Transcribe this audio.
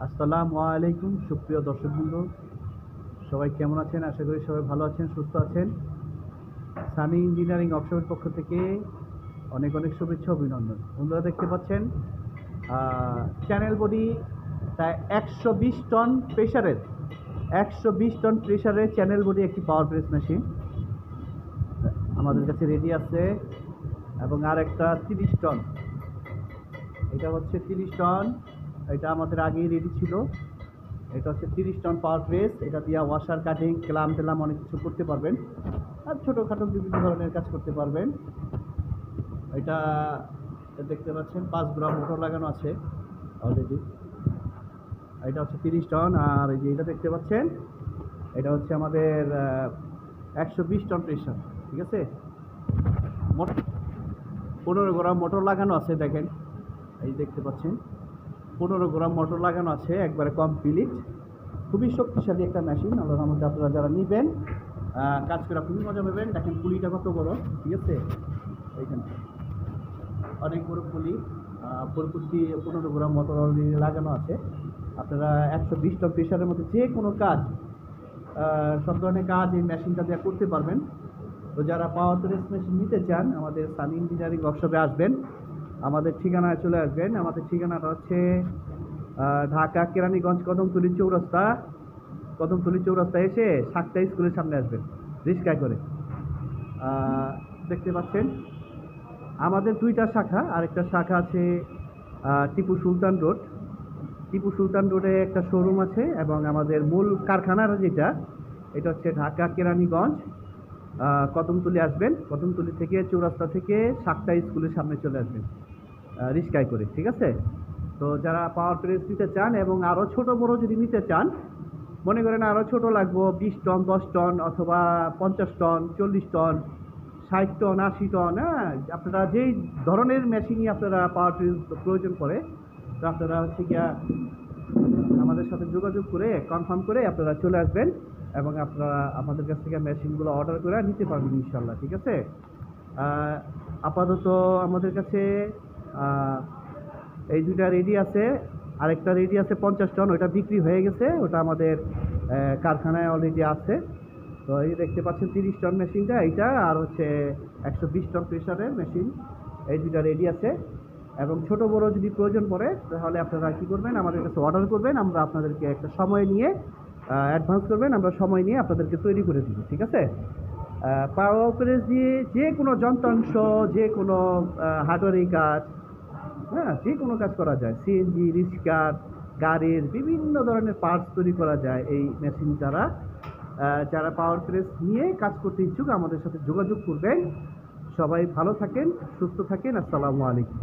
আসসালামু আলাইকুম সুপ্রিয় দর্শকবৃন্দ, সবাই কেমন আছেন? আশা করি সবাই ভালো আছেন, সুস্থ আছেন। সানি ইঞ্জিনিয়ারিং ওয়ার্কশপের পক্ষ থেকে অনেক অনেক শুভেচ্ছা, অভিনন্দন। বন্ধুরা দেখতে পাচ্ছেন চ্যানেল বডি প্রায় 120 টন প্রেশারের 120 টন প্রেশারের চ্যানেল বডি একটি পাওয়ার প্রেস মেশিন আমাদের কাছে রেডি আছে। এবং আর একটা 30 টন, এটা হচ্ছে 30 টন, এটা আমাদের আগেই রেডি ছিল। এটা হচ্ছে 30 টন পাওয়ার প্রেস। এটা দিয়ে ওয়াশার, কাটিং, ক্লাম টেলাম অনেক কিছু করতে পারবেন, আর ছোটোখাটো বিভিন্ন ধরনের কাজ করতে পারবেন। এটা দেখতে পাচ্ছেন 5 গ্রাম মোটর লাগানো আছে অলরেডি। এটা হচ্ছে 30 টন। আর এই যে এটা দেখতে পাচ্ছেন, এটা হচ্ছে আমাদের 120 টন প্রেশার। ঠিক আছে, 15 গ্রাম মোটর লাগানো আছে। দেখেন, এই দেখতে পাচ্ছেন 15 গ্রাম মোটর লাগানো আছে, একবারে কমপ্লিট। খুবই শক্তিশালী একটা মেশিন। আল্লাহর রহমতে আপনারা যারা নেবেন কাজ করে খুবই মজা পাবেন। দেখেন পুলিটা কত বড়, ঠিক আছে, এইখানে অনেক বড় পুলি। পুরোপুরি 15 গ্রাম মোটর অলরেডি লাগানো আছে। আপনারা 120 টন প্রেশারের মধ্যে যে কোনো কাজ, সব ধরনের কাজ এই মেশিনটা দিয়ে করতে পারবেন। তো যারা পাওয়ার প্রেস মেশিন নিতে চান, আমাদের সানি ইঞ্জিনিয়ারিং ওয়ার্কশপে আসবেন, আমাদের ঠিকানায় চলে আসবেন। আমাদের ঠিকানাটা হচ্ছে ঢাকা কেরানীগঞ্জ কদমতলী চৌরাস্তা। কদমতলী চৌরাস্তা এসে সাতটা স্কুলের সামনে আসবেন রিক্সায় করে। দেখতে পাচ্ছেন আমাদের 2টা শাখা। আরেকটা শাখা আছে টিপু সুলতান রোড। টিপু সুলতান রোডে একটা শোরুম আছে, এবং আমাদের মূল কারখানার যেটা, এটা হচ্ছে ঢাকা কেরানীগঞ্জ কদমতলী আসবেন। কদমতলী থেকে চৌরাস্তা থেকে সাতটা স্কুলের সামনে চলে আসবেন রিক্সায় করে। ঠিক আছে, তো যারা পাওয়ার প্রেস নিতে চান এবং আরও ছোট বড় যদি নিতে চান, মনে করেন আরও ছোট লাগবো 20 টন, 10 টন, অথবা 50 টন, 40 টন, 60 টন, 80 টন, হ্যাঁ, আপনারা যেই ধরনের মেশিনই আপনারা পাওয়ার প্রেস প্রয়োজন পড়ে, তো আপনারা হচ্ছে গিয়া আমাদের সাথে যোগাযোগ করে কনফার্ম করে আপনারা চলে আসবেন, এবং আপনারা আমাদের কাছ থেকে মেশিনগুলো অর্ডার করে নিতে পারবেন ইনশাল্লাহ। ঠিক আছে, আপাতত আমাদের কাছে এই 2টা রেডি আছে। আরেকটা রেডি আছে 50 টন, ওটা বিক্রি হয়ে গেছে, ওটা আমাদের কারখানায় অলরেডি আছে। তো এই দেখতে পাচ্ছেন 30 টন মেশিনটা, এইটা আর হচ্ছে 120 টন প্রেশারের মেশিন, এই 2টা রেডি আছে। এবং ছোট বড় যদি প্রয়োজন পড়ে, তাহলে আপনারা কী করবেন, আমাদের কাছে অর্ডার করবেন। আমরা আপনাদেরকে একটা সময় নিয়ে অ্যাডভান্স করবেন, আমরা সময় নিয়ে আপনাদেরকে তৈরি করে দিব। ঠিক আছে, পাওয়ার প্রেস দিয়ে যে কোনো যন্ত্রাংশ, যে কোনো হার্ডওয়্যারিং কাজ, হ্যাঁ, যে কোনো কাজ করা যায়। সিএনজি, রিক্সার, গাড়ির বিভিন্ন ধরনের পার্টস তৈরি করা যায় এই মেশিন দ্বারা। যারা পাওয়ার প্রেস নিয়ে কাজ করতে ইচ্ছুক, আমাদের সাথে যোগাযোগ করবেন। সবাই ভালো থাকেন, সুস্থ থাকেন। আসসালামু আলাইকুম।